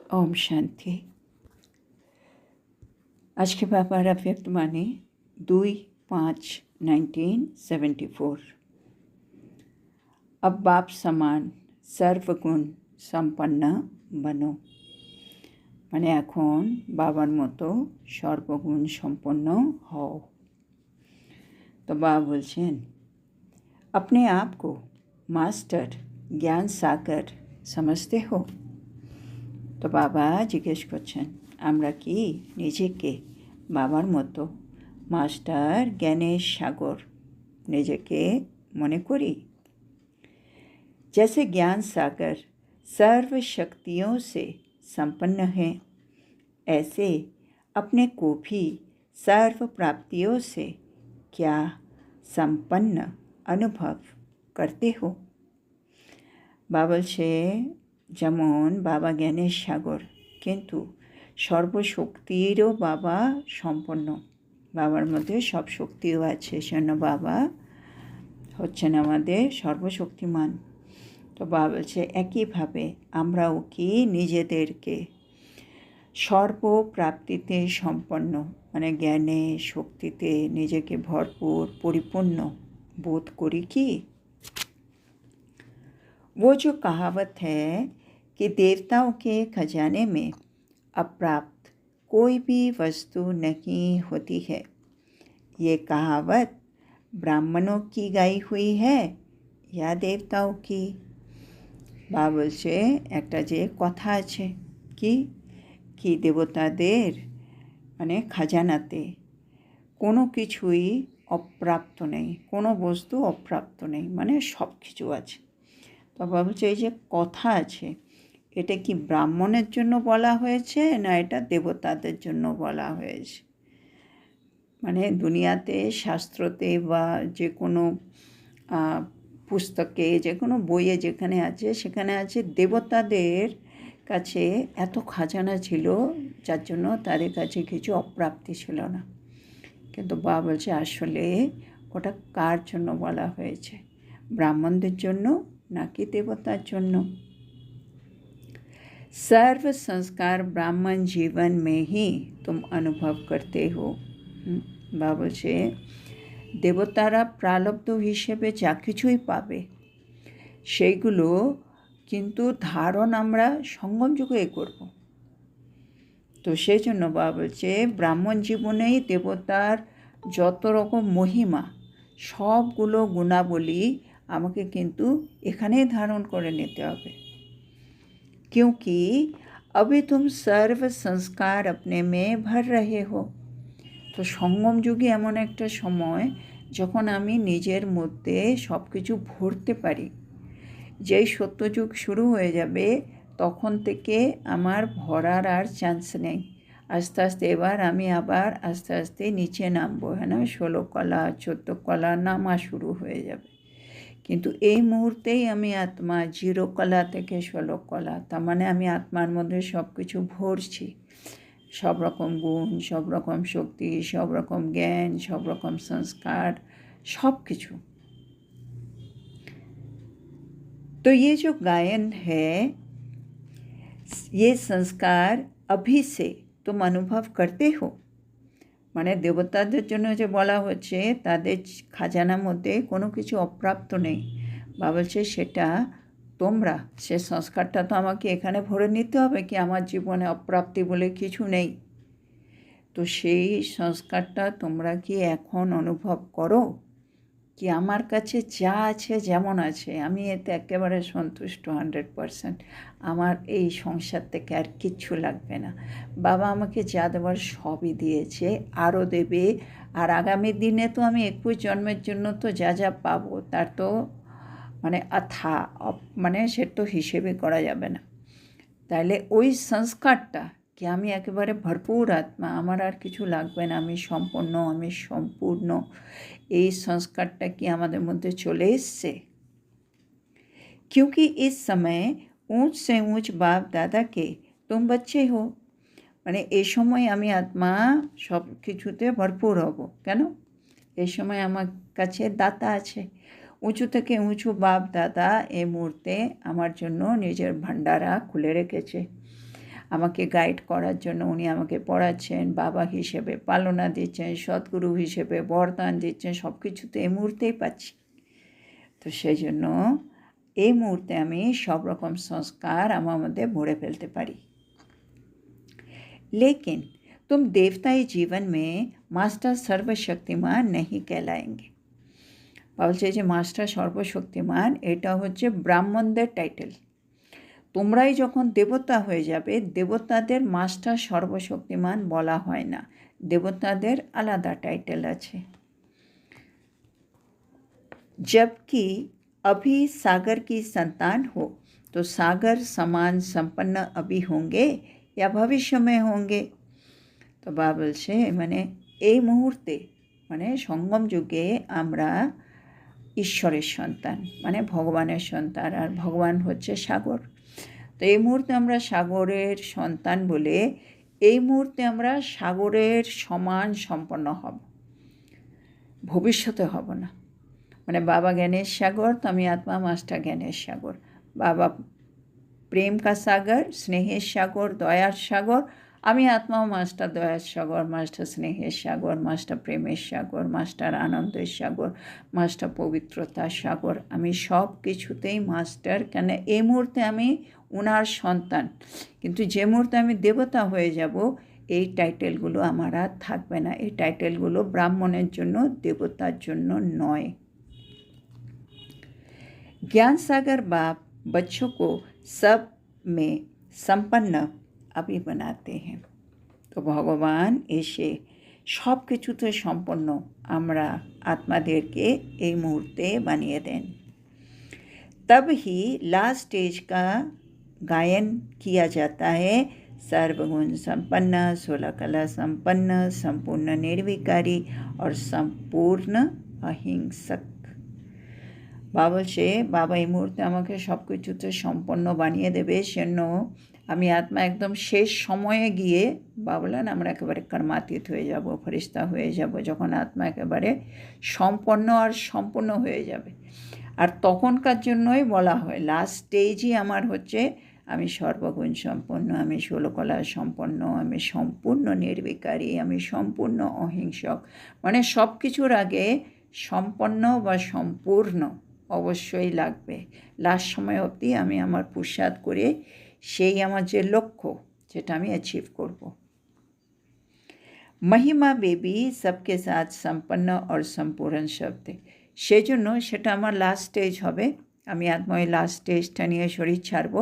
ओम शांति। आज के बाबा व्यक्तवाणी 2/5/1974। अब बाप समान सर्वगुण সম্পন্ন बनो। মানে এখন বাবার মতো সর্বগুণ সম্পন্ন হও। तो बाबा बोलছেন अपने आप को मास्टर ज्ञान सागर समझते हो। তো বাবা জিজ্ঞেস করছেন আমরা কি নিজেকে বাবার মতো মাস্টার জ্ঞানের সাগর নিজেকে মনে করি। जैसे ज्ञान सागर सर्व शक्तियों से संपन्न है, ऐसे अपने को भी सर्व प्राप्तियों से क्या संपन्न अनुभव करते हो। बाबा से যেমন বাবা জ্ঞানের সাগর কিন্তু সর্বশক্তিরও বাবা সম্পন্ন। বাবার মধ্যে সব শক্তিও আছে, সেজন্য বাবা হচ্ছেন আমাদের সর্বশক্তিমান। তো বাবা বলছে একইভাবে আমরাও কি নিজেদেরকে সর্বপ্রাপ্তিতে সম্পন্ন মানে জ্ঞানে শক্তিতে নিজেকে ভরপুর পরিপূর্ণ বোধ করি কি। वो जो कहावत है कि देवताओं के खजाने में अप्राप्त कोई भी वस्तु नहीं होती है, ये कहावत ब्राह्मणों की गाई हुई है या देवताओं की। বাবা বলছে একটা যে কথা আছে কি দেবতাদের মানে খাজানাতে কোনো কিছুই অপ্রাপ্ত নেই, কোনো বস্তু অপ্রাপ্ত নেই, মানে সব কিছু আছে। তো বাবা বলছে এই যে কথা আছে এটা কি ব্রাহ্মণের জন্য বলা হয়েছে না এটা দেবতাদের জন্য বলা হয়েছে। মানে দুনিয়াতে শাস্ত্রতে বা যে কোনো পুস্তকে যে কোনো বইয়ে যেখানে আছে সেখানে আছে দেবতাদের কাছে এত খাজানা ছিল যার জন্য তাদের কাছে কিছু অপ্রাপ্তি ছিল না। কিন্তু বাবা বলছে আসলে ওটা কার জন্য বলা হয়েছে, ব্রাহ্মণদের জন্য নাকি দেবতার জন্য। सर्व संस्कार ब्राह्मण जीवन में ही तुम अनुभव करते हो। বাবা বলছে দেবতারা প্রালব্ধ হিসেবে যা কিছুই পাবে সেইগুলো কিন্তু ধারণ আমরা সঙ্গম যুগে করব। তো সেই জন্য বাবা বলছে ব্রাহ্মণ জীবনেই দেবতার যত রকম মহিমা সবগুলো গুণাবলী আমাকে কিন্তু এখানেই ধারণ করে নিতে হবে। क्योंकि अभी तुम सर्व संस्कार अपने में भर रहे हो। তো সঙ্গম যুগে এমন একটা সময় যখন আমি নিজের মধ্যে সব কিছু ভরতে পারি। যেই সত্যযুগ শুরু হয়ে যাবে তখন থেকে আমার ভরার আর চান্স নেই। আস্তে আস্তে এবার আমি আবার আস্তে আস্তে নিচে নামবো, হ্যাঁ না, 16 কলা 14 কলা নামা শুরু হয়ে যাবে। কিন্তু এই মুহূর্তেই আমি আত্মা 0 কলা থেকে 16 কলা, তার মানে আমি আত্মার মধ্যে সব কিছু ভরছি, সব রকম গুণ, সব রকম শক্তি, সব রকম জ্ঞান, সব রকম সংস্কার, सब কিছু। तो ये जो गायन है ये संस्कार अभी से तुम अनुभव करते हो। মানে দেবতাদের জন্য যে বলা হচ্ছে তাদের খাজানার মধ্যে কোনো কিছু অপ্রাপ্ত নেই। বাবা বলছে সেটা তোমরা সে সংস্কারটা তো আমাকে এখানে ভরে নিতে হবে কি আমার জীবনে অপ্রাপ্তি বলে কিছু নেই। তো সেই সংস্কারটা তোমরা কি এখন অনুভব করো কি আমার কাছে যা আছে যেমন আছে আমি এতে একেবারে সন্তুষ্ট 100%। আমার এই সংসার থেকে আর কিচ্ছু লাগবে না। বাবা আমাকে যা দেওয়ার সবই দিয়েছে, আরও দেবে। আর আগামী দিনে তো আমি 21 জন্মের জন্য তো যা যা পাবো তার তো মানে মানে সে তো হিসেবে করা যাবে না। তাহলে ওই সংস্কারটা কি আমি একেবারে ভরপুর আত্মা, আমার আর কিছু লাগবে না, আমি সম্পন্ন, আমি সম্পূর্ণ, এই সংস্কারটা কি আমাদের মধ্যে চলে এসছে। क्योंकि इस समय ऊंच से ऊंच बाप दादा के तुम बच्चे हो। মানে এই সময় আমি আত্মা সব কিছুতে ভরপুর হব। কেন? এই সময় আমার কাছে দাতা আছে। উঁচু থেকে উঁচু বাপ দাদা এই মুহূর্তে আমার জন্য নিজের ভান্ডারা খুলে রেখেছে। আমাকে গাইড করার জন্য উনি আমাকে পড়াচ্ছেন, বাবা হিসেবে পালনা দিচ্ছেন, সদ্গুরু হিসেবে বরদান দিচ্ছেন, সব কিছু তো এই মুহূর্তেই পাচ্ছি। তো সেই জন্য এই মুহূর্তে আমি সব রকম সংস্কার আমার মধ্যে ভরে ফেলতে পারি। लेकिन तुम देवताई जीवन में मास्टर सर्वशक्तिमान नहीं कहलाएंगे। বলছে যে মাস্টার সর্বশক্তিমান এটা হচ্ছে ব্রাহ্মণদের টাইটেল। তোমরাই যখন দেবতা হয়ে যাবে, দেবতাদের মাস্টার সর্বশক্তিমান বলা হয় না, দেবতাদের আলাদা টাইটেল আছে। जबकि अभी सागर की संतान हो तो सागर समान संपन्न अभी होंगे या भविष्य में होंगे। तो बाबा বলছে মানে এই মুহূর্তে মানে সঙ্গম যুগে আমরা ঈশ্বরের সন্তান, মানে ভগবানের সন্তান, আর ভগবান হচ্ছে সাগর। তো এই মুহূর্তে আমরা সাগরের সন্তান বলে এই মুহূর্তে আমরা সাগরের সমান সম্পন্ন হব, ভবিষ্যতে হব না। মানে বাবা জ্ঞানের সাগর, তো আমি আত্মা মাস্টার জ্ঞানের সাগর। বাবা প্রেম কা সাগর, স্নেহের সাগর, দয়ার সাগর, আমি আত্মা মাস্টার দয়ার সাগর, মাস্টার স্নেহের সাগর, মাস্টার প্রেমের সাগর, মাস্টার আনন্দের সাগর, মাস্টার পবিত্রতার সাগর। আমি সব কিছুতেই মাস্টার, কেন এই মুহূর্তে আমি ওনার সন্তান। কিন্তু যে মুহূর্তে আমি দেবতা হয়ে যাব, এই টাইটেলগুলো আমার আর থাকবে না। এই টাইটেলগুলো ব্রাহ্মণের জন্য, দেবতার জন্য নয়। ज्ञान सागर बाप बच्चों को सब में संपन्न अभी बनाते हैं। तो भगवान এসে সব কিছুতে সম্পন্ন আমরা আত্মাদেরকে এই মুহূর্তে বানিয়ে দেন। तब ही लास्ट स्टेज का गायन किया जाता है, सर्वगुण संपन्न, 16 कला संपन्न, संपूर्ण निर्विकारी और संपूर्ण अहिंसक। বাবা বলছে বাবা এই মুহূর্তে আমাকে সব কিছুতে সম্পন্ন বানিয়ে দেবে, সেজন্য আমি আত্মা একদম শেষ সময়ে গিয়ে বাবা বলেন আমরা একেবারে কর্মাতীত হয়ে যাব, ফেরেশতা হয়ে যাব, যখন আত্মা একেবারে সম্পন্ন আর সম্পূর্ণ হয়ে যাবে। আর তখনকার জন্যই বলা হয় লাস্ট স্টেজই আমার হচ্ছে আমি সর্বগুণ সম্পন্ন, আমি 16 কলা সম্পন্ন, আমি সম্পূর্ণ নির্বিকারী, আমি সম্পূর্ণ অহিংসক। মানে সব কিছুর আগে সম্পন্ন বা সম্পূর্ণ অবশ্যই লাগবে। লাস্ট সময় অবধি আমি আমার পুরুষার্থ করে সেই আমার যে লক্ষ্য যেটা আমি অ্যাচিভ করব। মহিমা বেবি সবকে সাথ সম্পন্ন আর সম্পূর্ণ শব্দ, সেজন্য সেটা আমার লাস্ট স্টেজ হবে। আমি আত্মায় লাস্ট স্টেজটা নিয়ে শরীর ছাড়ব,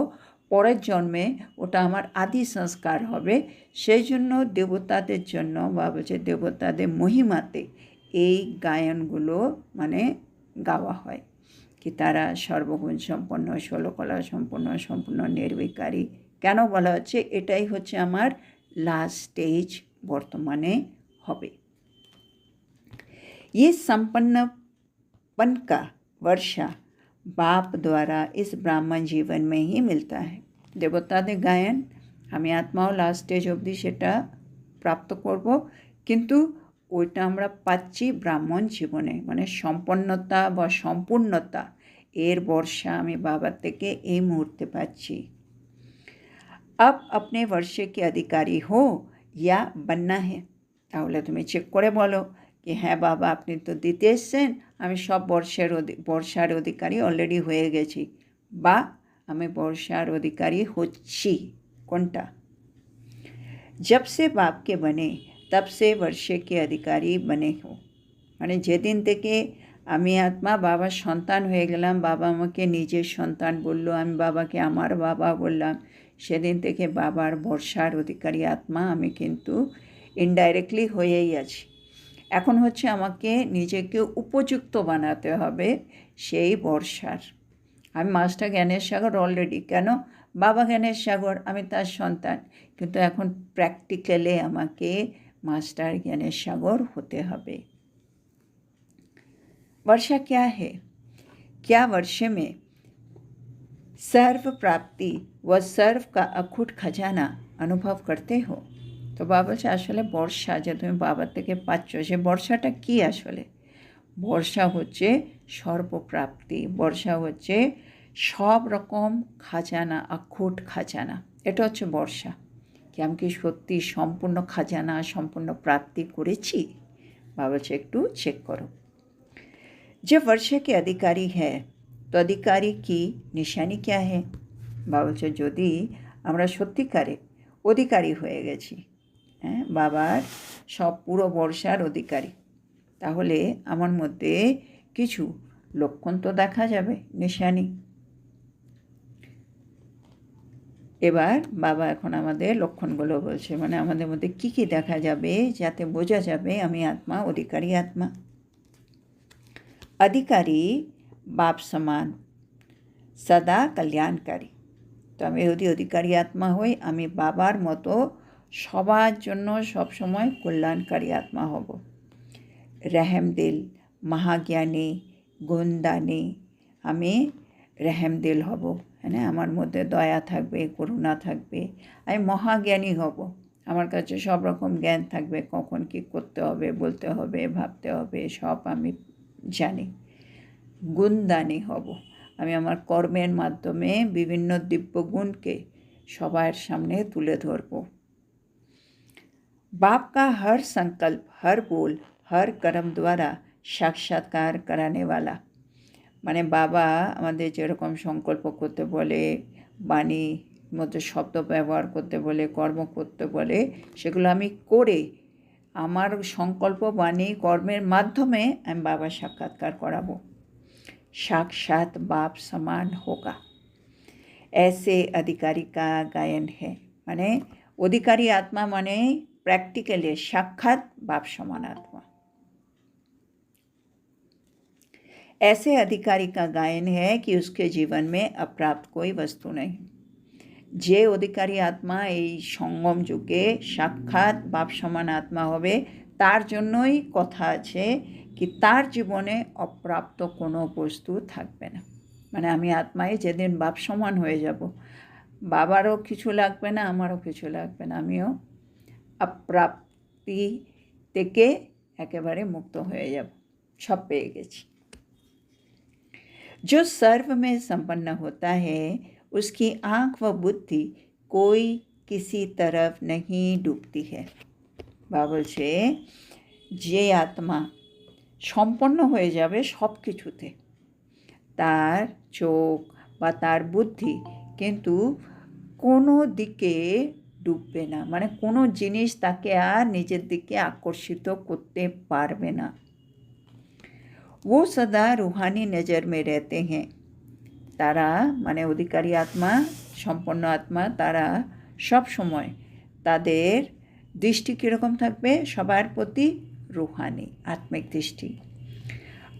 পরের জন্মে ওটা আমার আদি সংস্কার হবে। সেই জন্য দেবতাদের জন্য বা বলছে দেবতাদের মহিমাতে এই গায়নগুলো মানে গাওয়া হয় কি তারা সর্বগুণ সম্পন্ন, 16 কলা সম্পন্ন, সম্পূর্ণ নির্বিকারী। কেন বলা হচ্ছে? এটাই হচ্ছে আমার লাস্ট স্টেজ বর্তমানে হবে। ये संपन्नपन का वर्षा बाप द्वारा इस ब्राह्मण जीवन में ही मिलता है। দেবতাদের গায়ন আমি আত্মাও লাস্ট স্টেজ অবধি সেটা প্রাপ্ত করব, কিন্তু ওইটা আমরা পাচ্ছি ব্রাহ্মণ জীবনে, মানে সম্পন্নতা বা সম্পূর্ণতা এর বর্ষা আমি বাবার থেকে এই মুহূর্তে পাচ্ছি। अब अपने वर्षे के अधिकारी हो या बनना है। তাহলে তুমি চেক করে বলো কি হ্যাঁ বাবা আপনি তো দিতে এসছেন, আমি সব বর্ষার অধিকারী অলরেডি হয়ে গেছি, বা আমি বর্ষার অধিকারী হচ্ছি। কোনটা? जब से बाप के बने तब से वर्षे के अधिकारी बने हो। মানে যেদিন থেকে আমি আত্মা বাবার সন্তান হয়ে গেলাম, বাবা আমাকে নিজের সন্তান বলল, আমি বাবাকে আমার বাবা বললাম, সেদিন থেকে বাবার বর্ষার অধিকারী আত্মা আমি কিন্তু ইনডাইরেক্টলি হয়েই আছি। এখন হচ্ছে আমাকে নিজেকে উপযুক্ত বানাতে হবে সেই বর্ষার। আমি মাস্টার জ্ঞানের সাগর অলরেডি, কেন? বাবা জ্ঞানের সাগর, আমি তার সন্তান, কিন্তু এখন প্র্যাকটিক্যালে আমাকে मास्टर ज्ञान सागर होते हबे। वर्षा क्या है? क्या वर्ष में सर्व प्राप्ति व सर्व का अखुट खजाना अनुभव करते हो? तो बाबा से आसले बर्षा जो तुम बाबा থেকে পাচ্ছ সে বর্ষাটা কি? আসলে বর্ষা হচ্ছে সর্বপ্রাপ্তি, বর্ষা হচ্ছে সব রকম খাজানা, অক্ষুট খাজানা, এটা হচ্ছে বর্ষা। कि हम कि सत्यि सम्पूर्ण खजाना सम्पूर्ण प्राप्ति करेছি। बाबा বলছে একটু চেক करो। जब वर्ष के अधिकारी है तो अधिकारी की निशानी क्या है? बाबा বলছে যদি আমরা সত্যিকারে অধিকারী হয়ে গেছি, হ্যাঁ, বাবার সব পুরো বর্ষার অধিকারী, তাহলে আমার মধ্যে কিছু লক্ষণ তো দেখা যাবে, নিশানি। এবার বাবা এখন আমাদের লক্ষণগুলো বলছে, মানে আমাদের মধ্যে কী কী দেখা যাবে যাতে বোঝা যাবে আমি আত্মা, অধিকারী আত্মা। अधिकारी बाप समान सदा कल्याणकारी। तो আমি যদি অধিকারী আত্মা হই আমি বাবার মতো সবার জন্য সব সময় কল্যাণকারী আত্মা হব। রহমদিল, মহাজ্ঞানী, গুণদানী, আমি রহমদিল হব, হ্যাঁ, আমার মধ্যে দয়া থাকবে, করুণা থাকবে। আমি মহাজ্ঞানী হব, আমার কাছে সব রকম জ্ঞান থাকবে, কখন কী করতে হবে, বলতে হবে, ভাবতে হবে, সব আমি জানি। গুণদানী হব, আমি আমার কর্মের মাধ্যমে বিভিন্ন দিব্য গুণকে সবার সামনে তুলে ধরব। बाप का हर संकल्प, हर बोल, हर कर्म द्वारा साक्षात्कार कराने वाला। মানে বাবা আমাদের যেরকম সংকল্প করতে বলে, বাণী মধ্যে শব্দ ব্যবহার করতে বলে, কর্ম করতে বলে, সেগুলো আমি করে আমার সংকল্প, বাণী, কর্মের মাধ্যমে আমি বাবার সাক্ষাৎকার করাবো। साक्षात बाप समान होगा, ऐसे अधिकारी का गायन है। মানে অধিকারী আত্মা মানে প্র্যাকটিক্যালি সাক্ষাৎ বাপ সমান আত্মা। ऐसे अधिकारी का गायन है कि उसके जीवन में अप्राप्त कोई वस्तु नहीं। যে অধিকারী আত্মা এই সঙ্গম যুগে সাক্ষাৎ বাপ সমান আত্মা হবে, তার জন্যই কথা আছে কি তার জীবনে অপ্রাপ্ত কোনো বস্তু থাকবে না। মানে আমি আত্মায় যেদিন বাপ সমান হয়ে যাব, বাবারও কিছু লাগবে না, আমারও কিছু লাগবে না, আমিও অপ্রাপ্তি থেকে একেবারে মুক্ত হয়ে যাব, সব পেয়ে গেছি। जो सर्व में संपन्न होता है उसकी आँख व बुद्धि कोई किसी तरफ नहीं डूबती है। বাবা বলছে যে আত্মা সম্পন্ন হয়ে যাবে সব কিছুতে, তার চোখ বা তার বুদ্ধি কিন্তু কোনো দিকে ডুববে না, মানে কোনো জিনিস তাকে আর নিজের দিকে আকর্ষিত করতে পারবে না। वो सदा रूहानी नज़र में रहते हैं। তারা মানে অধিকারী আত্মা, সম্পন্ন আত্মা, তারা সব সময় তাদের দৃষ্টি কীরকম থাকবে? সবার প্রতি रूहानी, आत्मिक दृष्टि।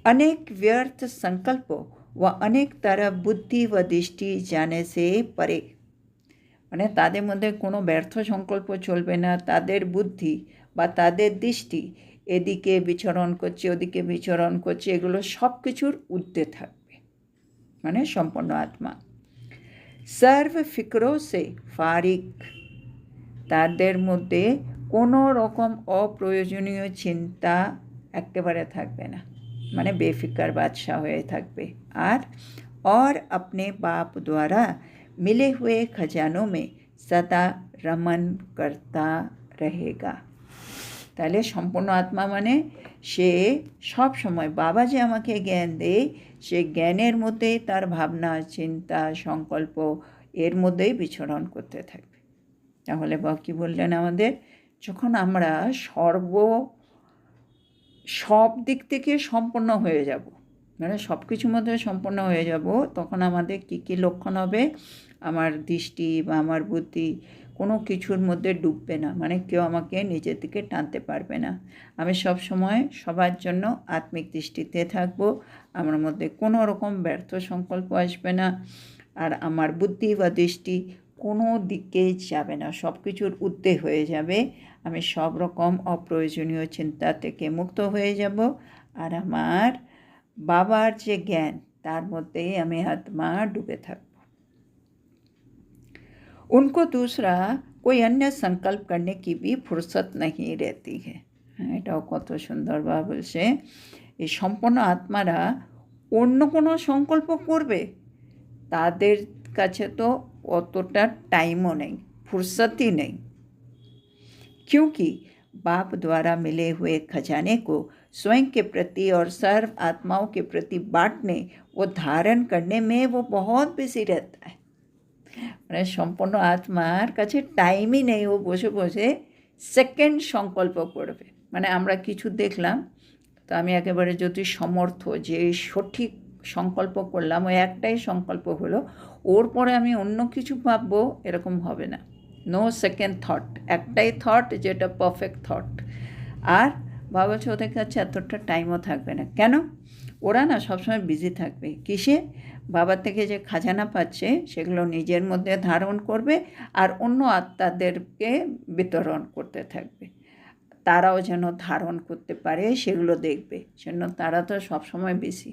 अनेक व्यर्थ संकल्प व अनेक तरह बुद्धि व दृष्टि जाने से परे। মানে তাদের মধ্যে কোনো ব্যর্থ সংকল্প চলবে না, তাদের বুদ্ধি বা তাদের দৃষ্টি এদিকে বিচরণ করছে, ওদিকে বিচরণ করছে, এগুলো সব কিছুর ঊর্ধ্বে থাকবে, মানে সম্পন্ন আত্মা। সর্ব ফিক্রো সে ফারিক, তাদের মধ্যে কোনো রকম অপ্রয়োজনীয় চিন্তা একেবারে থাকবে না, মানে বেফিকার বাদশাহ হয়ে থাকবে। और अपने बाप द्वारा मिले हुए खजानों में सदा रमन करता रहेगा। তাহলে সম্পূর্ণ আত্মা মানে সে সব সময় বাবা যে আমাকে জ্ঞান দেয়, সে জ্ঞানের মধ্যেই তার ভাবনা, চিন্তা, সংকল্প এর মধ্যেই বিচরণ করতে থাকবে। তাহলে বাবা কী বললেন আমাদের? যখন আমরা সব দিক থেকে সম্পন্ন হয়ে যাব, মানে সব কিছুর মধ্যে সম্পন্ন হয়ে যাব, তখন আমাদের কী কী লক্ষণ হবে? আমার দৃষ্টি বা আমার বুদ্ধি কোনো কিছুর মধ্যে ডুববে না, মানে কেউ আমাকে নিজের দিকে টানতে পারবে না। আমি সব সময় সবার জন্য আত্মিক দৃষ্টিতে থাকব, আমার মধ্যে কোনো রকম ব্যর্থ সংকল্প আসবে না, আর আমার বুদ্ধি বা দৃষ্টি কোনো দিকেই যাবে না, সব কিছুর ঊর্ধ্বে হয়ে যাবে। আমি সব রকম অপ্রয়োজনীয় চিন্তা থেকে মুক্ত হয়ে যাব, আর আমার বাবার যে জ্ঞান তার মধ্যেই আমি আত্মা ডুবে থাকব। उनको दूसरा कोई अन्य संकल्प करने की भी फुर्सत नहीं रहती है। এটাও কত সুন্দরভাবে বলছে, এই সম্পন্ন আত্মারা অন্য কোনো সংকল্প করবে, তাদের কাছে তো অতটা টাইমও নেই, ফুরসতই নেই, क्योंकि बाप द्वारा मिले हुए खजाने को स्वयं के प्रति और सर्व आत्माओं के प्रति बांटने वो धारण करने में वो बहुत बिजी रहता है। মানে সম্পূর্ণ আত্মার কাছে টাইমই নেই, ও বসে বসে সেকেন্ড সংকল্প করবে। মানে আমরা কিছু দেখলাম, তো আমি একেবারে যদি সমর্থ যে সঠিক সংকল্প করলাম, ওই একটাই সংকল্প হলো, ওর পরে আমি অন্য কিছু ভাববো, এরকম হবে না। নো সেকেন্ড থট, একটাই থট যেটা পারফেক্ট থট। আর বাবা বলছে ওদের কাছে এতটা টাইমও থাকবে না। কেন? ওরা না সবসময় বিজি থাকবে কিসে? বাবার থেকে যে খাজানা পাচ্ছে সেগুলো নিজের মধ্যে ধারণ করবে আর অন্য আত্মাদেরকে বিতরণ করতে থাকবে, তারাও যেন ধারণ করতে পারে সেগুলো দেখবে। জন্য তারা তো সবসময় বিজি।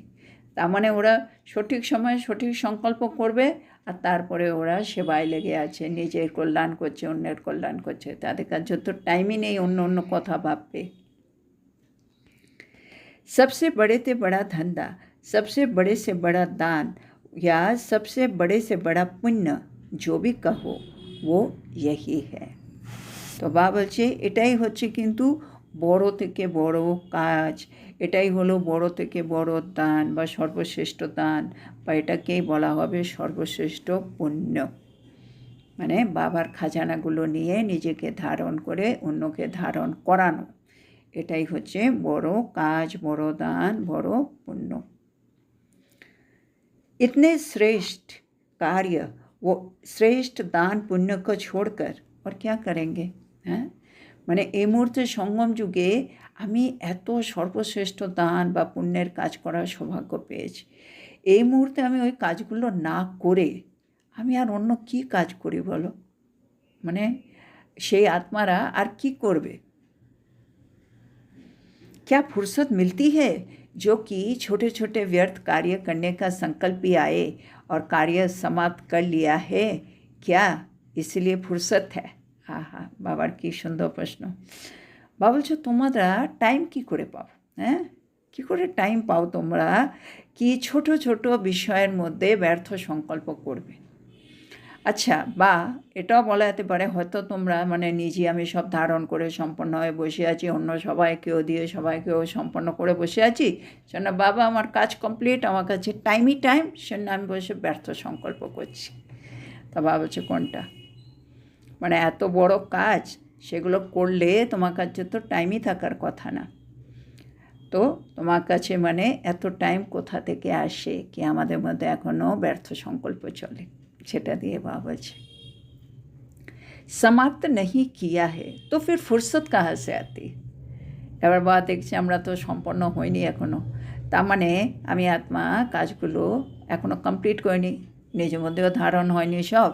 তার মানে ওরা সঠিক সময়ে সঠিক সংকল্প করবে আর তারপরে ওরা সেবায় লেগে আছে, নিজের কল্যাণ করছে, অন্যের কল্যাণ করছে। তাদের কাছে তো টাইমই নেই অন্য অন্য কথা ভাববে। सबसे बड़े से बड़ा धंधा, सबसे बड़े से बड़ा दान या सबसे बड़े से बड़ा पुण्य जो भी कहो वो यही है। তো বা বলছে এটাই হচ্ছে কিন্তু বড় থেকে বড় কাজ, এটাই হলো বড় থেকে বড় দান বা সর্বশ্রেষ্ঠ দান, বা এটাকেই বলা হবে সর্বশ্রেষ্ঠ পুণ্য। মানে বাবার খাজানাগুলো নিয়ে নিজেকে ধারণ করে অন্যকে ধারণ করানো, এটাই হচ্ছে বড় কাজ, বড় দান, বড় পুণ্য। इतने श्रेष्ठ कार्य वो श्रेष्ठ दान पुण्य को छोड़कर और क्या करेंगे? হ্যাঁ, মানে এই মুহূর্তে সঙ্গম যুগে আমি এত সর্বশ্রেষ্ঠ দান বা পুণ্যের কাজ করার সৌভাগ্য পেয়েছি, এই মুহূর্তে আমি ওই কাজগুলো না করে আমি আর অন্য কি কাজ করি বলো? মানে সেই আত্মারা আর কি করবে? क्या फुर्सत मिलती है जो कि छोटे छोटे व्यर्थ कार्य करने का संकल्प ही आए और कार्य समाप्त कर लिया है क्या इसलिए फुर्सत है? हाँ हाँ, বাবার কি সুন্দর প্রশ্ন। বাবা বলছো তোমরা টাইম কি করে পাও? হ্যাঁ, কী করে টাইম পাও তোমরা কি ছোট ছোট বিষয়ের মধ্যে ব্যর্থ সংকল্প করবে? আচ্ছা, বা এটাও বলা যেতে পারে হয়তো তোমরা মানে নিজে আমি সব ধারণ করে সম্পন্ন হয়ে বসে আছি, অন্য সবাইকেও দিয়ে সবাইকেও সম্পন্ন করে বসে আছি, সেজন্য বাবা আমার কাজ কমপ্লিট, আমার কাছে টাইমই টাইম, সেজন্য আমি বসে ব্যর্থ সংকল্প করছি। তা বাবা বলছে কোনটা? মানে এত বড় কাজ সেগুলো করলে তোমার কাছে তো টাইমই থাকার কথা না, তো তোমার কাছে মানে এত টাইম কোথা থেকে আসে কি আমাদের মধ্যে এখনও ব্যর্থ সংকল্প চলে, সেটা দিয়ে বাবা বলছে समाप्त नहीं किया है तो फिर फुर्सत कहाँ से आती? এবার বাবা দেখছি আমরা তো সম্পন্ন হইনি এখনও, তার মানে আমি আত্মা কাজগুলো এখনও কমপ্লিট করিনি, নিজের মধ্যেও ধারণ হয়নি সব,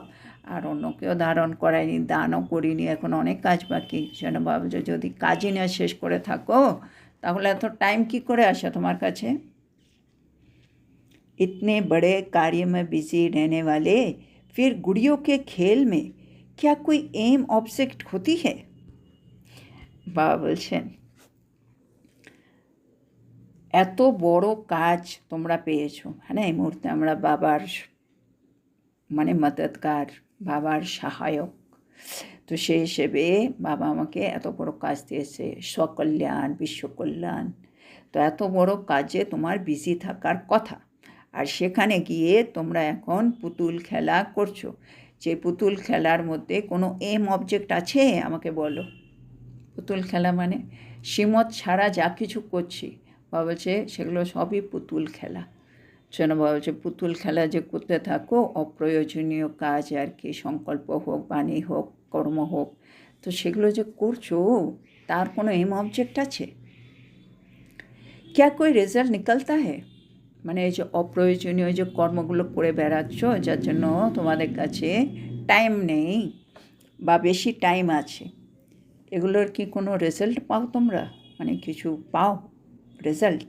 আর অন্যকেও ধারণ করায়নি, দানও করিনি, এখন অনেক কাজ বাকি। যেন বাবা যদি কাজই না শেষ করে থাকো তাহলে এত টাইম কী করে আসে তোমার কাছে? इतने बड़े कार्य में बिजी रहने वाले फिर गुड़ियों के खेल में क्या कोई एम ऑब्जेक्ट होती है? বাবা বলছেন এত বড় কাজ তোমরা পেয়েছো, হ্যাঁ, এই মুহূর্তে আমরা বাবার মানে মদতগার, বাবার সহায়ক, তো সেই হিসেবে বাবা আমাকে এত বড় কাজ দিয়েছে, স্বকল্যাণ, বিশ্বকল্যাণ, তো এত বড় কাজে তোমার বিজি থাকার কথা, আর সেখানে গিয়ে তোমরা এখন পুতুল খেলা করছো। যে পুতুল খেলার মধ্যে কোনো এম অবজেক্ট আছে আমাকে বলো? পুতুল খেলা মানে শ্রীমত ছাড়া যা কিছু করছি, বাবা বলছে সেগুলো সবই পুতুল খেলা। সেজন্য বাবা বলছে পুতুল খেলা যে করতে থাকো অপ্রয়োজনীয় কাজ আর কি, সংকল্প হোক, বাণী হোক, কর্ম হোক, তো সেগুলো যে করছো তার কোনো এম অবজেক্ট আছে? क्या कोई রেজাল্ট निकलता है? মানে এই যে অপ্রয়োজনীয় যে কর্মগুলো করে বেড়াচ্ছ যার জন্য তোমাদের কাছে টাইম নেই বা বেশি টাইম আছে, এগুলোর কি কোনো রেজাল্ট পাও তোমরা? মানে কিছু পাও রেজাল্ট?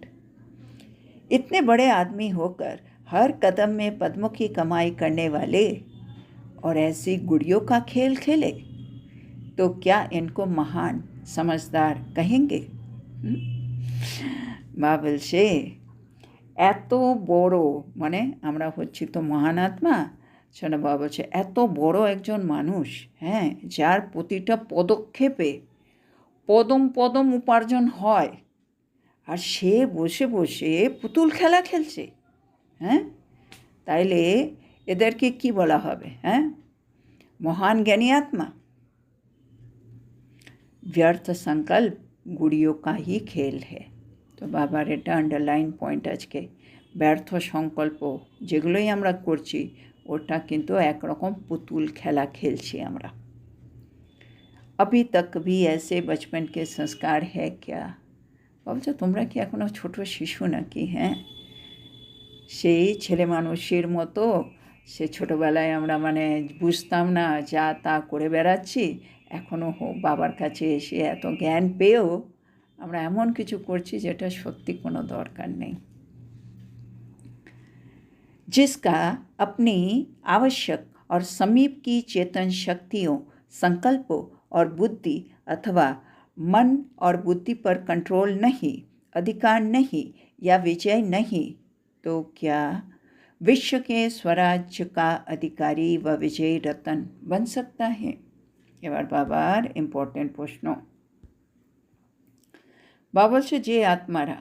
इतने बड़े आदमी होकर हर कदम में पद्मों की कमाई करने वाले और ऐसी गुड़ियों का खेल खेले तो क्या इनको महान समझदार कहेंगे? বা বলছে এত বড় মানে আমরা হচ্ছি তো মহান আত্মা, সেটা বাবা বলছে এত বড় একজন মানুষ, হ্যাঁ, যার প্রতিটা পদক্ষেপে পদম পদম উপার্জন হয়, আর সে বসে বসে পুতুল খেলা খেলছে। হ্যাঁ, তাইলে এদেরকে কি বলা হবে? হ্যাঁ, মহান জ্ঞানী আত্মা। व्यर्थ संकल्प गुड़ियों का ही खेल है। তো বাবার এটা আন্ডারলাইন পয়েন্ট আজকে। ব্যর্থ সংকল্প যেগুলোই আমরা করছি ওটা কিন্তু একরকম পুতুল খেলা খেলছি আমরা। अभी तक भी ऐसे बचपन के संस्कार है क्या? বলছো তোমরা কি এখনও ছোট শিশু নাকি? হ্যাঁ, সেই ছেলে মানুষের মতো সে ছোটোবেলায় আমরা বুঝতাম না, যা তা করে বেড়াচ্ছি। এখনও বাবার কাছে এসে এত জ্ঞান পেয়েও আমরা এমন কিছু করছি যেটা সত্যি কোনো দরকার নেই। जिसका अपनी आवश्यक और समीप की चेतन शक्तियों, संकल्पों और बुद्धि अथवा मन और बुद्धि पर कंट्रोल नहीं, अधिकार नहीं या विजय नहीं, तो क्या विश्व के स्वराज्य का अधिकारी व विजयी रतन बन सकता है? এবার বাবার ইম্পর্টেন্ট প্রশ্ন। বাবা বলছে যে আত্মারা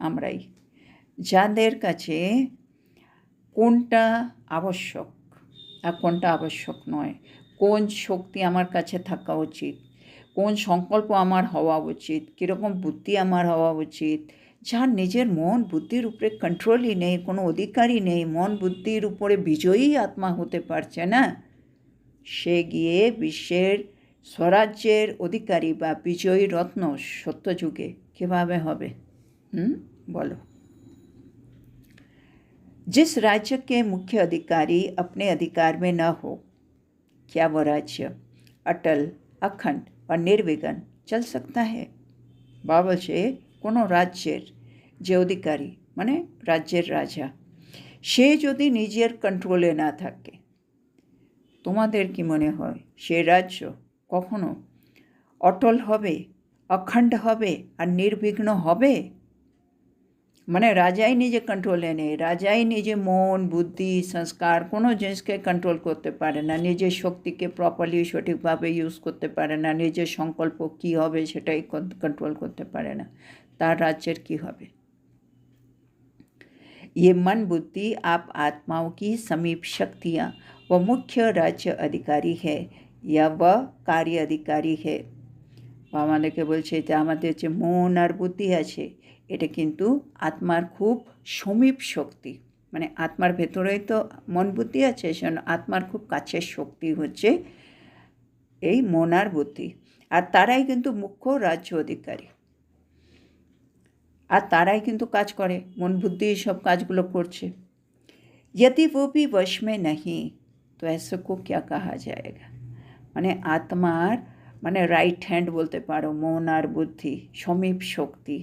আমরাই, যাদের কাছে কোনটা আবশ্যক আর কোনটা আবশ্যক নয়, কোন শক্তি আমার কাছে থাকা উচিত, কোন সংকল্প আমার হওয়া উচিত, কীরকম বুদ্ধি আমার হওয়া উচিত, যার নিজের মন বুদ্ধির উপরে কন্ট্রোলই নেই, কোনো অধিকারই নেই, মন বুদ্ধির উপরে বিজয়ী আত্মা হতে পারছে না, সে গিয়ে বিশ্বের स्वराज्येर अधिकारी बा विजयी रत्न सत्ययुगे किभाबे होबे? बोलो। जिस राज्य के मुख्य अधिकारी अपने अधिकार में न हो, क्या वह राज्य अटल, अखंड और निर्विघ्न चल सकता है? बाबा से कोनो राज्येर जे अधिकारी माने राज्येर राजा से यदि निजेर कंट्रोले ना थाके, তোমাদের কি মনে হয় সে রাজ্য কখনো অটল হবে, অখণ্ড হবে আর নির্বিঘ্ন হবে? রাজাই নিজে কন্ট্রোলে নেই, রাজাই নিজে মন বুদ্ধি সংস্কার কোনো জিনিসকে কন্ট্রোল করতে পারে না, নিজের শক্তিকে প্রপারলি সঠিকভাবে ইউজ করতে পারে না, নিজের সংকল্প কী হবে সেটাই কন্ট্রোল করতে পারে না, তার রাজ্যের কি হবে? ये मन बुद्धि आप आत्माओं की समीप शक्तियाँ व मुख्य राज्य अधिकारी है या वह कार्य अधिकारी है। আমাদেরকে বলছে যে আমাদের যে মন আর বুদ্ধি আছে এটা কিন্তু আত্মার খুব সমীপ শক্তি, আত্মার ভেতরেই তো মন বুদ্ধি আছে, সেজন্য আত্মার খুব কাছের শক্তি হচ্ছে এই মন আর বুদ্ধি, আর তারাই কিন্তু মুখ্য রাজ্য অধিকারী, আর তারাই কিন্তু কাজ করে, মন বুদ্ধি সব কাজগুলো করছে। यदि वो भी वश में नहीं तो ऐसे को क्या कहा जाएगा? आत्मार राइट हैंड बोलते पारो मन और बुद्धि समीप शक्ति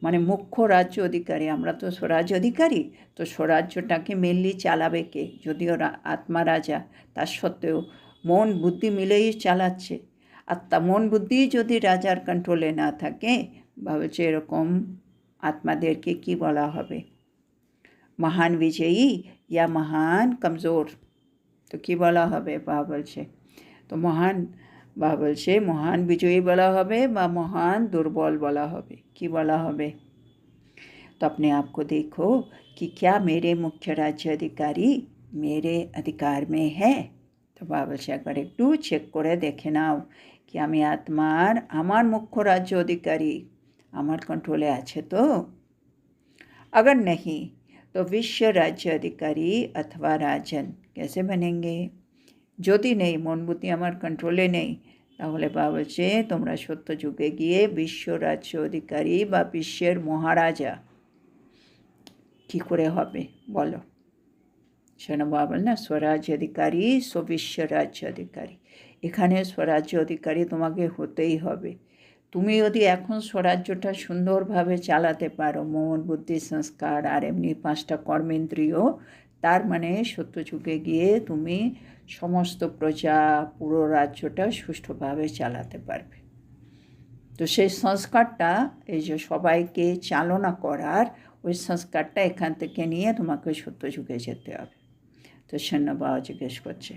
मुख्य राज्य अधिकारी, आमरा तो स्वराज्य अधिकारी, तो स्वराज्यटाके मेनलि चालाबे के? यदिओ आत्मा राजा तार सत्त्वेও मन बुद्धि मिलेई चालाচ্ছে, আর তা মন বুদ্ধি যদি রাজার কন্ট্রোলে না থাকে ভাবছে এরকম আত্মাদেরকে কি বলা হবে? महान विजयी या महान कमज़ोर? तो कि बला होबे बाबा बोलछे? तो महान बाबा बोलछे महान विजयी बला होबे बा महान दुर्बल बला होबे? कि बला होबे? तो अपने आप को देखो कि क्या मेरे मुख्य राज्य अधिकारी मेरे अधिकार में है? तो बाबा बोलछे एकबार एकटू चेक करे देखे नाओ कि आमी आत्मार आमार मुख्य राज्य अधिकारी आमार कंट्रोले आछे तो? अगर नहीं तो विश्व राज्य अधिकारी अथवा राजन कैसे बनेंगे? যদি নেই মন বুদ্ধি আমার কন্ট্রোলে নেই, তাহলে বাবা বলছে তোমরা সত্য যুগে গিয়ে বিশ্ব রাজ্য অধিকারী বা বিশ্বের মহারাজা কি করে হবে বলো? সেটা বাবা বল না, স্বরাজ্য অধিকারী বিশ্ব রাজ্য অধিকারী, এখানে স্বরাজ্য অধিকারী তোমাকে হতেই হবে। তুমি যদি এখন স্বরাজ্যটা সুন্দরভাবে চালাতে পারো, মন বুদ্ধি সংস্কার আর এমনি 5টা কর্মেন্দ্রিয়, তার সত্যযুগে গিয়ে তুমি সমস্ত প্রজা পুরো রাজ্যটা সুষ্ঠুভাবে চালাতে পারবে। তো সেই সংস্কারটা এই যে সবাইকে চালনা করার ওই সংস্কারটা এখান থেকে নিয়ে তোমাকে সত্যযুগে যেতে হবে। তো শূন্য বাবা জিজ্ঞেস করছে,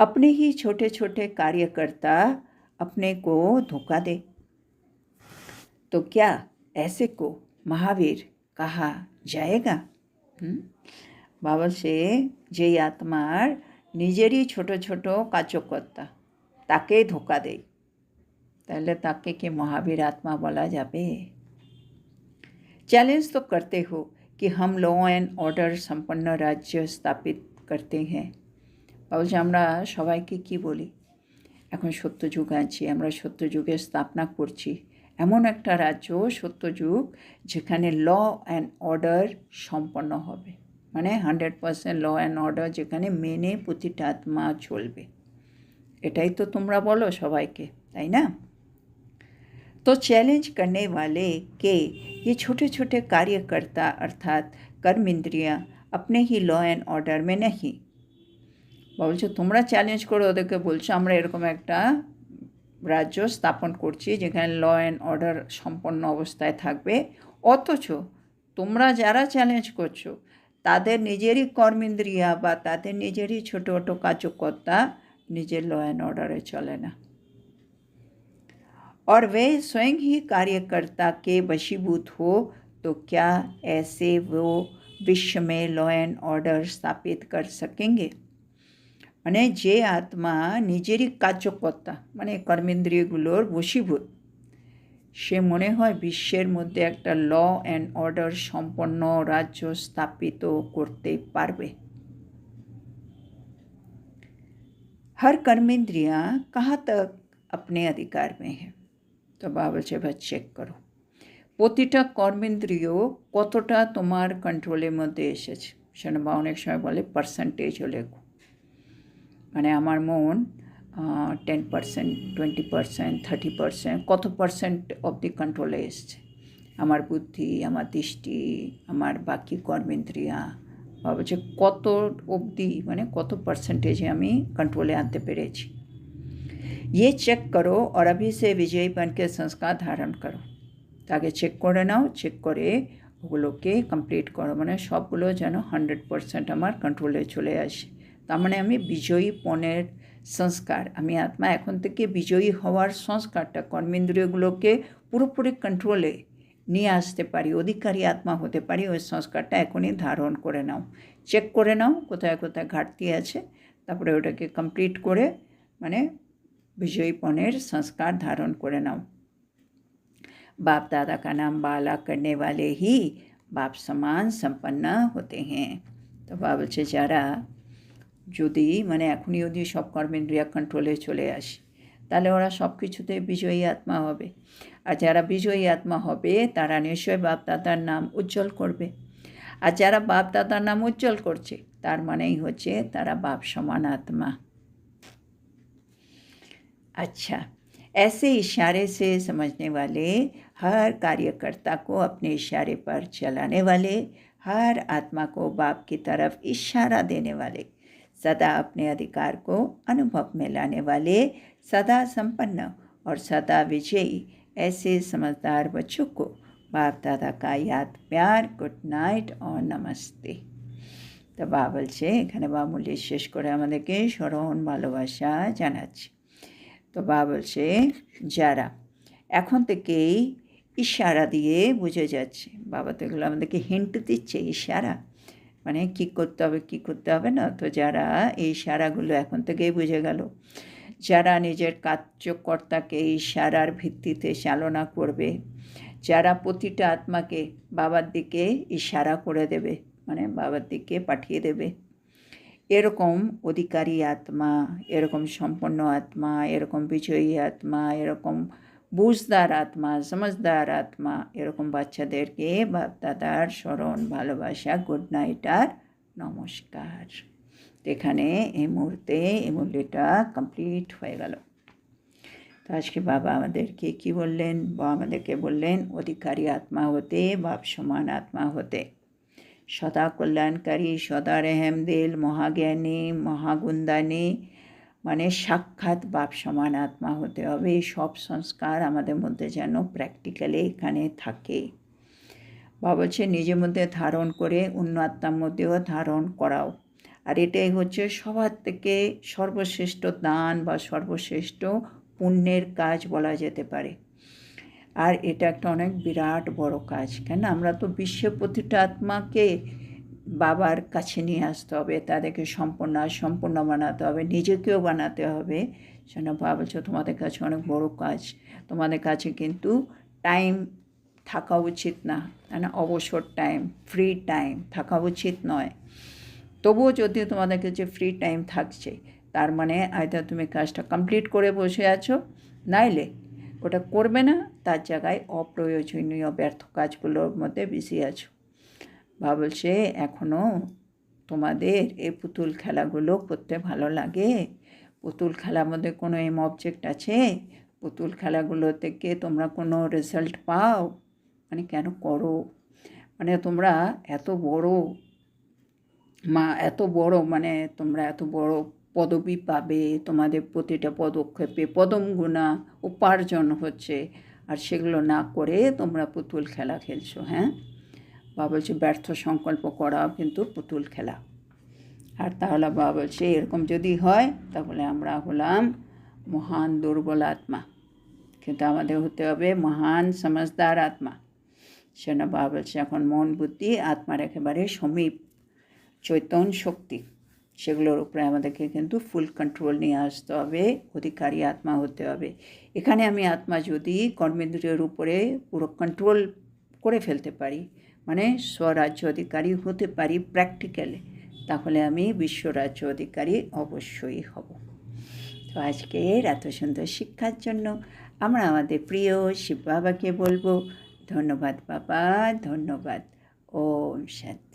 अपने ही छोटे छोटे कार्यकर्ता अपने को धोखा दे, तो क्या ऐसे को महावीर कहा जाएगा? বাবা যেই আত্মার নিজেরই ছোট ছোট কার্যকর্তা তাকেই ধোকা দেয়, তাহলে তাকে কি মহাবীর আত্মা বলা যাবে? चैलेंज तो करते हो कि हम लॉ एंड ऑर्डर সম্পন্ন রাজ্য স্থাপিত করতে হ্যাঁ। বলছে আমরা সবাইকে কি বলি, এখন সত্যযুগ আছি, আমরা সত্যযুগের স্থাপনা করছি, এমন একটা রাজ্য সত্যযুগ যেখানে ল অ্যান্ড অর্ডার সম্পন্ন হবে, মানে 100% ল অ্যান্ড অর্ডার যেখানে মেনে প্রতিটা আত্মা চলবে। এটাই তো তোমরা বলো সবাইকে, তাই না? तो चैलेंज करने वाले के ये छोटे छोटे कार्यकर्ता अर्थात कर्म इंद्रियाँ अपने ही लॉ एंड ऑर्डर में नहीं। বলছো তোমরা চ্যালেঞ্জ করে ওদেরকে বলছো আমরা এরকম একটা রাজ্য স্থাপন করছি যেখানে ল অ্যান্ড অর্ডার সম্পন্ন অবস্থায় থাকবে, অথচ তোমরা যারা চ্যালেঞ্জ করছো তাদের নিজেরই কর্মেন্দ্রিয়া বা তাদের নিজেরই ছোটো ছোটো কার্যকর্তা নিজের ল অ্যান্ড অর্ডারে চলে না, और वे स्वयं ही कार्यकर्ता के वशीभूत हो, तो क्या ऐसे वो विश्व में लॉ एंड ऑर्डर स्थापित कर सकेंगे? মানে যে আত্মা নিজেরই কার্যকর্তা মানে কর্মেন্দ্রিয়গুলোর বশীভূত, সে মনে হয় বিশ্বের মধ্যে একটা ল অ্যান্ড অর্ডার সম্পন্ন রাজ্য স্থাপিত করতে পারবে। हर कर्मेंद्रियाँ कहाँ तक अपने अधिकार में है? তো বাবা বলছে এবার চেক করো প্রতিটা কর্মেন্দ্রিয় কতটা তোমার কন্ট্রোলের মধ্যে এসেছে। সেটা বা অনেক সময় বলে পার্সেন্টেজও লেখো, মানে আমার মন 10%, 20%, 30% কত পার্সেন্ট অবধি কন্ট্রোলে এসছে, আমার বুদ্ধি, আমার দৃষ্টি, আমার বাকি কর্মেন্দ্রিয়া, বা বলছে কত অবধি মানে কত পার্সেন্টেজে আমি কন্ট্রোলে আনতে পেরেছি। ये चेक करो और अभी से विजयी बन के संस्कार धारण करो। তাকে চেক করে নাও, চেক করে ওগুলোকে কমপ্লিট করো, মানে সবগুলো যেন 100% আমার কন্ট্রোলে চলে আসে। তার মানে আমি বিজয়ী পণের সংস্কার, আমি আত্মা এখন থেকে বিজয়ী হওয়ার সংস্কারটা কর্মেন্দ্রিয়গুলোকে পুরোপুরি কন্ট্রোলে নিয়ে আসতে পারি, অধিকারী আত্মা হতে পারি, ওই সংস্কারটা এখনই ধারণ করে নাও। চেক করে নাও কোথায় কোথায় ঘাটতি আছে, তারপরে ওটাকে কমপ্লিট করে মানে विजयीपनेर संस्कार धारण करे नाओ। बाप दादा का नाम बाला करने वाले ही बाप समान संपन्न होते हैं। तो बाबा বলছে যারা যদি মানে এখনই যদি সব কর্মেন্দ্রিয়া কন্ট্রোলে চলে আসে তাহলে ওরা সব কিছুতে বিজয়ী আত্মা হবে, আর যারা বিজয়ী আত্মা হবে তারা নিশ্চয় বাপ দাদার নাম উজ্জ্বল করবে, আর যারা বাপ দাদার নাম উজ্জ্বল করছে তার মানেই হচ্ছে তারা बाप समान आत्मा। अच्छा, ऐसे इशारे से समझने वाले हर कार्यकर्ता को अपने इशारे पर चलाने वाले, हर आत्मा को बाप की तरफ इशारा देने वाले, सदा अपने अधिकार को अनुभव में लाने वाले, सदा संपन्न और सदा विजयी ऐसे समझदार बच्चों को बाप दादा का याद प्यार, गुड नाइट और नमस्ते। तो বাবা বলছে এখানে বামুল্য শেষ করে আমাদেরকে স্মরণ ভালোবাসা জানাচ্ছে। তো বাবা বলছে যারা এখন থেকেই ইশারা দিয়ে বুঝে যাচ্ছে, বাবা তো এগুলো আমাদেরকে হিন্ট দিচ্ছে, ইশারা মানে কী করতে হবে কী করতে হবে না, তো যারা এই ইশারাগুলো এখন থেকেই বুঝে গেল, যারা নিজের কার্যকর্তাকে ইশারার ভিত্তিতে চালনা করবে, যারা প্রতিটা আত্মাকে বাবার দিকে ইশারা করে দেবে মানে বাবার দিকে পাঠিয়ে দেবে, এরকম অধিকারী আত্মা, এরকম সম্পন্ন আত্মা, এরকম বিজয়ী আত্মা, এরকম বুঝদার আত্মা, সমঝদার আত্মা, এরকম বাচ্চাদেরকে বাপ দাদার স্মরণ ভালোবাসা, গুড নাইট আর নমস্কার। এখানে এই মুহূর্তে এই মূল্যটা কমপ্লিট হয়ে গেল। তো আজকে বাবা আমাদেরকে কী বললেন? বাবা আমাদেরকে বললেন অধিকারী আত্মা হতে, বাপ সমান আত্মা হতে, সদা কল্যাণকারী, সদা রেহেমদিল, মহাজ্ঞানী, মহাগুণদানী, মানে সাক্ষাৎ বাপ সমান আত্মা হতে হবে। এই সব সংস্কার আমাদের মধ্যে যেন প্র্যাকটিক্যালি এখানে থাকে। বাবা বলছে নিজের মধ্যে ধারণ করে অন্য আত্মার মধ্যেও ধারণ করাও, আর এটাই হচ্ছে সবার থেকে সর্বশ্রেষ্ঠ দান বা সর্বশ্রেষ্ঠ পুণ্যের কাজ বলা যেতে পারে। আর এটা একটা অনেক বিরাট বড় কাজ, কেন আমরা তো বিশ্বের প্রতিটা আত্মাকে বাবার কাছে নিয়ে আসতে হবে, তাদেরকে সম্পূর্ণ বানাতে হবে, নিজেকেও বানাতে হবে। সেজন্য বাবা বলছে তোমাদের কাছে অনেক বড় কাজ। তোমাদের কাছে কিন্তু টাইম থাকা উচিত না, তাই না? অবসর টাইম, ফ্রি টাইম থাকা উচিত নয়। তবুও যদি তোমাদের কাছে ফ্রি টাইম থাকছে, তার মানে হয়তো তুমি কাজটা কমপ্লিট করে বসে আছো, নাইলে ওটা করবে না, তার জায়গায় অপ্রয়োজনীয় ব্যর্থ কাজগুলোর মধ্যে বিজি আছো। বা বলছে এখনও তোমাদের এই পুতুল খেলাগুলো করতে ভালো লাগে? পুতুল খেলার মধ্যে কোনো এম অবজেক্ট আছে? পুতুল খেলাগুলো থেকে তোমরা কোনো রেজাল্ট পাও? মানে কেন করো? মানে তোমরা এত বড় মানে তোমরা এত বড় পদবি পাবে, তোমাদের প্রতিটা পদক্ষেপে পদমগুণা উপার্জন হচ্ছে, আর সেগুলো না করে তোমরা পুতুল খেলা খেলছো। হ্যাঁ, বাবা বলছে ব্যর্থ সংকল্প করাও কিন্তু পুতুল খেলা। আর তাহলে বাবা বলছে এরকম যদি হয় তাহলে আমরা হলাম মহান দুর্বল আত্মা, কিন্তু আমাদের হতে হবে মহান সমঝদার আত্মা। সেজন্য বাবা বলছে এখন মন বুদ্ধি আত্মার একেবারে সমীপ চৈতন্য শক্তি, সেগুলোর উপরে আমাদেরকে কিন্তু ফুল কন্ট্রোল নিয়ে আসতে হবে, অধিকারী আত্মা হতে হবে। এখানে আমি আত্মা যদি কর্মেন্দ্রিয়ের উপরে পুরো কন্ট্রোল করে ফেলতে পারি, মানে স্বরাজ্য অধিকারী হতে পারি প্র্যাকটিক্যালি, তাহলে আমি বিশ্বরাজ্য অধিকারী অবশ্যই হব। তো আজকের এত সুন্দর শিক্ষার জন্য আমরা আমাদের প্রিয় শিব বাবাকে বলবো ধন্যবাদ বাবা, ধন্যবাদ। ওম শান্তি।